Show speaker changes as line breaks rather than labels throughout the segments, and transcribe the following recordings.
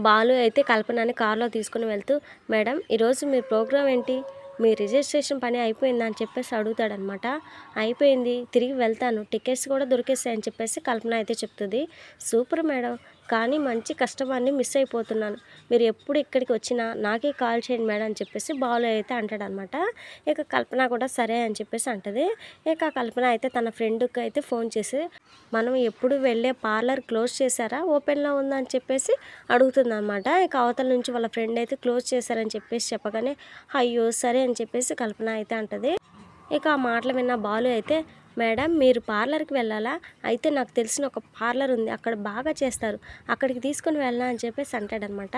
బాలు అయితే కల్పనని కార్లో తీసుకుని వెళ్తూ, మేడం ఈరోజు మీ ప్రోగ్రామ్ ఏంటి, మీ రిజిస్ట్రేషన్ పని అయిపోయిందా అని చెప్పేసి అడుగుతాడనమాట. అయిపోయింది, తిరిగి వెళ్తాను, టికెట్స్ కూడా దొరికేస్తాయి అని చెప్పేసి కల్పన అయితే చెప్తుంది. సూపర్ మేడం, కానీ మంచి కస్టమర్ని మిస్ అయిపోతున్నాను, మీరు ఎప్పుడు ఇక్కడికి వచ్చినా నాకే కాల్ చేయండి మేడం అని చెప్పేసి బాలు అయితే అంటాడనమాట. ఇక కల్పన కూడా సరే అని చెప్పేసి అంటది. ఇక కల్పన అయితే తన ఫ్రెండ్కి అయితే ఫోన్ చేసి, మనం ఎప్పుడు వెళ్ళే పార్లర్ క్లోజ్ చేశారా, ఓపెన్లో ఉందా అని చెప్పేసి అడుగుతుందన్నమాట. ఇక అవతల నుంచి వాళ్ళ ఫ్రెండ్ అయితే క్లోజ్ చేశారని చెప్పేసి చెప్పగానే, అయ్యో సరే అని చెప్పేసి కల్పన అయితే అంటది. ఇక ఆ మాటలు విన్న బాలు అయితే, మేడం మీరు పార్లర్కి వెళ్ళాలా, అయితే నాకు తెలిసిన ఒక పార్లర్ ఉంది, అక్కడ బాగా చేస్తారు, అక్కడికి తీసుకుని వెళ్ళా అని చెప్పేసి అంటాడనమాట.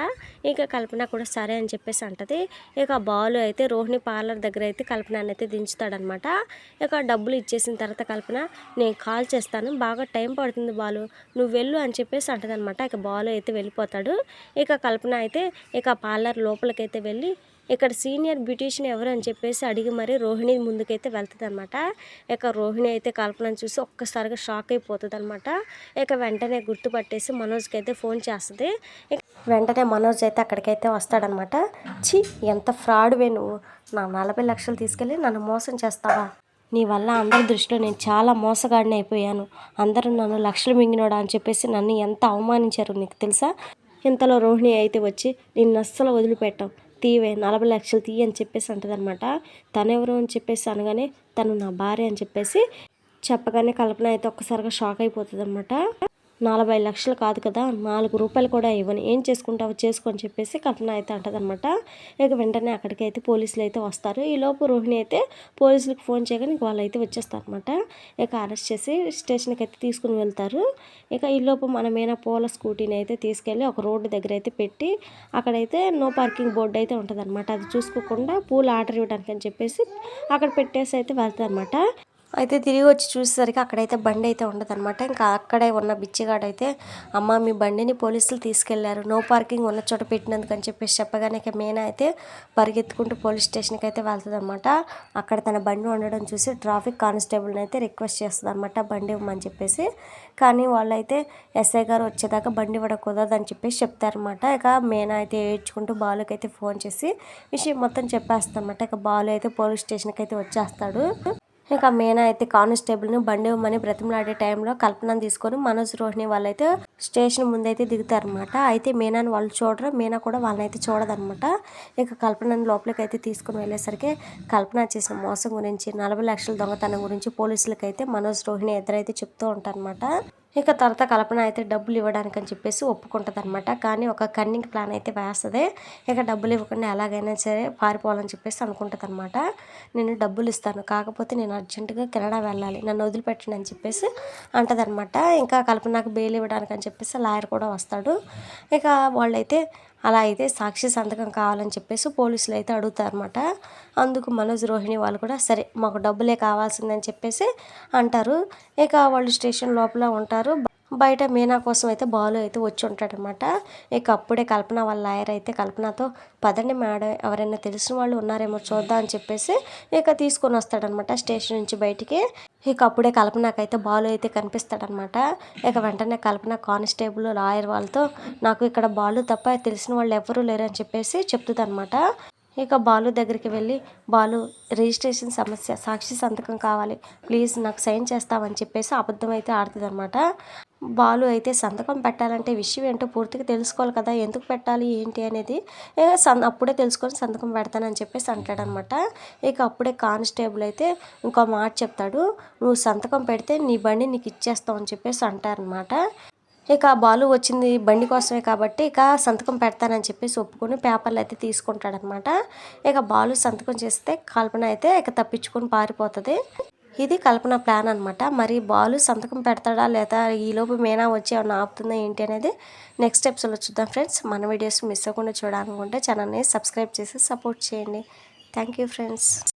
ఇక కల్పన కూడా సరే అని చెప్పేసి అంటది. ఇక బాలు అయితే రోహిణి పార్లర్ దగ్గర అయితే కల్పనని అయితే దించుతాడనమాట. ఇక డబ్బులు ఇచ్చేసిన తర్వాత కల్పన, నేను కాల్ చేస్తాను, బాగా టైం పడుతుంది బాలు, నువ్వు వెళ్ళు అని చెప్పేసి అంటదనమాట. ఇక బాలు అయితే వెళ్ళిపోతాడు. ఇక కల్పన అయితే ఇక పార్లర్ లోపలికైతే వెళ్ళి, ఇక్కడ సీనియర్ బ్యూటీషియన్ ఎవరు అని చెప్పేసి అడిగి మరి రోహిణి ముందుకైతే వెళ్తుంది అనమాట. ఇక రోహిణి అయితే కల్పనను చూసి ఒక్కసారిగా షాక్ అయిపోతుంది అనమాట. ఇక వెంటనే గుర్తుపట్టేసి మనోజ్కి అయితే ఫోన్ చేస్తుంది. వెంటనే మనోజ్ అయితే అక్కడికైతే వస్తాడనమాట. ఛీ, ఎంత ఫ్రాడ్వే నువ్వు, నా 40 లక్షలు తీసుకెళ్ళి నన్ను మోసం చేస్తావా, నీ వల్ల అందరి దృష్టిలో నేను చాలా మోసగాడిని అయిపోయాను, అందరూ నన్ను లక్షలు మింగినోడా అని చెప్పేసి నన్ను ఎంత అవమానించారు నీకు తెలుసా. ఇంతలో రోహిణి అయితే వచ్చి, నిన్ను అస్సలు వదిలిపెట్టాం, తీవే 40 లక్షలు తీయ అని చెప్పేసి అంటదనమాట. తనెవరు అని చెప్పేసి అనగానే, తను నా భార్య అని చెప్పేసి చెప్పగానే కల్పన అయితే ఒక్కసారిగా షాక్ అయిపోతుంది అనమాట. 40 లక్షలు కాదు కదా, 4 రూపాయలు కూడా ఇవ్వను, ఏం చేసుకుంటావో చేసుకో అని చెప్పేసి కల్పన అయితే అంటదనమాట. ఇక వెంటనే అక్కడికైతే పోలీసులు అయితే వస్తారు. ఈలోపు రోహిణి అయితే పోలీసులకు ఫోన్ చేయగానే వాళ్ళు అయితే వచ్చేస్తారు అనమాట. ఇక అరెస్ట్ చేసి స్టేషన్కి అయితే తీసుకుని వెళ్తారు. ఇక ఈలోపు మనమేనా పూల స్కూటీని అయితే తీసుకెళ్ళి ఒక రోడ్డు దగ్గర అయితే పెట్టి, అక్కడైతే నో పార్కింగ్ బోర్డు అయితే ఉంటుంది అనమాట. అది చూసుకోకుండా పూలు ఆర్డర్ ఇవ్వడానికి అని చెప్పేసి అక్కడ పెట్టేసి అయితే వెళ్తారు అనమాట. అయితే తిరిగి వచ్చి చూసేసరికి అక్కడైతే బండి అయితే ఉండదన్నమాట. ఇంకా అక్కడే ఉన్న బిచ్చిగాడు అయితే, అమ్మ మీ బండిని పోలీసులు తీసుకెళ్లారు, నో పార్కింగ్ ఉన్న చోట పెట్టినందుకు అని చెప్పేసి చెప్పగానే మీనా అయితే పరిగెత్తుకుంటూ పోలీస్ స్టేషన్కి అయితే వెళ్తుంది అనమాట. అక్కడ తన బండి ఉండడం చూసి ట్రాఫిక్ కానిస్టేబుల్ని అయితే రిక్వెస్ట్ చేస్తుంది అనమాట, బండి ఇవ్వమని చెప్పేసి. కానీ వాళ్ళైతే ఎస్ఐ గారు వచ్చేదాకా బండి ఇవ్వడం కుదరదని చెప్పేసి చెప్తారనమాట. ఇక మీనా అయితే ఏడ్చుకుంటూ బాలుకి అయితే ఫోన్ చేసి విషయం మొత్తం చెప్పేస్తాం అనమాట. ఇక బాలు అయితే పోలీస్ స్టేషన్కి అయితే వచ్చేస్తాడు. ఇక మీనా అయితే కానిస్టేబుల్ని బండి ఇవ్వమని బ్రతిమలాడే టైంలో కల్పనను తీసుకొని మనోజ్ రోహిణి వాళ్ళైతే స్టేషన్ ముందైతే దిగుతారనమాట. అయితే మీనాని వాళ్ళు చూడరు, మీనా కూడా వాళ్ళనైతే చూడదనమాట. ఇక కల్పనని లోపలికి అయితే తీసుకుని వెళ్ళేసరికి కల్పన చేసిన మోసం గురించి, 40 లక్షల దొంగతనం గురించి పోలీసులకైతే మనోజ్ రోహిణి ఇద్దరైతే చెప్తూ ఉంటారనమాట. ఇక తర్వాత కల్పన అయితే డబ్బులు ఇవ్వడానికి అని చెప్పేసి ఒప్పుకుంటుంది అనమాట. కానీ ఒక కన్నింగ్ ప్లాన్ అయితే వేస్తుంది. ఇక డబ్బులు ఇవ్వకుండా ఎలాగైనా సరే పారిపోవాలని చెప్పేసి అనుకుంటుంది అనమాట. నేను డబ్బులు ఇస్తాను, కాకపోతే నేను అర్జెంటుగా కెనడా వెళ్ళాలి, నన్ను వదిలిపెట్టండి అని చెప్పేసి అంటదనమాట. ఇంకా కల్పనకు బెయిల్ ఇవ్వడానికి అని చెప్పేసి లాయర్ కూడా వస్తాడు. ఇక వాళ్ళైతే అలా అయితే సాక్షి సంతకం కావాలని చెప్పేసి పోలీసులు అయితే అడుగుతారనమాట. అందుకు మనోజ్ రోహిణి వాళ్ళు కూడా సరే మాకు డబ్బులే కావాల్సిందని చెప్పేసి అంటారు. ఇక వాళ్ళు స్టేషన్ లోపల ఉంటారు. బయట మీనా కోసం అయితే బాలు అయితే వచ్చి ఉంటాడనమాట. ఇక అప్పుడే కల్పన వాళ్ళ లాయర్ అయితే కల్పనతో, పదండి మేడం, ఎవరైనా తెలిసిన వాళ్ళు ఉన్నారేమో చూద్దాం అని చెప్పేసి ఇక తీసుకొని వస్తాడనమాట స్టేషన్ నుంచి బయటికి. ఇక అప్పుడే కల్పనకైతే బాలు అయితే కనిపిస్తాడనమాట. ఇక వెంటనే కల్పన కానిస్టేబుల్ లాయర్ వాళ్ళతో, నాకు ఇక్కడ బాలు తప్ప తెలిసిన వాళ్ళు ఎవరూ లేరని చెప్పేసి చెప్తుంది అనమాట. ఇక బాలు దగ్గరికి వెళ్ళి, బాలు రిజిస్ట్రేషన్ సమస్య, సాక్షి సంతకం కావాలి, ప్లీజ్ నాకు సైన్ చేస్తావని చెప్పేసి అబద్ధం అయితే ఆడుతుంది అనమాట. బాలు అయితే సంతకం పెట్టాలంటే విషయం ఏంటో పూర్తిగా తెలుసుకోవాలి కదా, ఎందుకు పెట్టాలి ఏంటి అనేది అప్పుడే తెలుసుకొని సంతకం పెడతానని చెప్పేసి అంటాడనమాట. ఇక అప్పుడే కానిస్టేబుల్ అయితే ఇంకో మాట చెప్తాడు, నువ్వు సంతకం పెడితే నీ బండి నీకు ఇచ్చేస్తామని చెప్పేసి అంటారనమాట. ఇక బాలు వచ్చింది బండి కోసమే కాబట్టి ఇక సంతకం పెడతానని చెప్పేసి ఒప్పుకొని పేపర్లు అయితే తీసుకుంటాడనమాట. ఇక బాలు సంతకం చేస్తే కల్పన అయితే ఇక తప్పించుకొని పారిపోతుంది. ఇది కల్పన ప్లాన్ అనమాట. మరి బాలు సంతకం పెడతాడా లేదా ఈలోపు మీనా వచ్చి ఏమన్నా ఆపుతుందా ఏంటి అనేది నెక్స్ట్ ఎపిసోడ్లో చూద్దాం ఫ్రెండ్స్. మన వీడియోస్ మిస్ అవ్వకుండా చూడాలనుకుంటే ఛానల్ని సబ్స్క్రైబ్ చేసి సపోర్ట్ చేయండి. Thank you friends.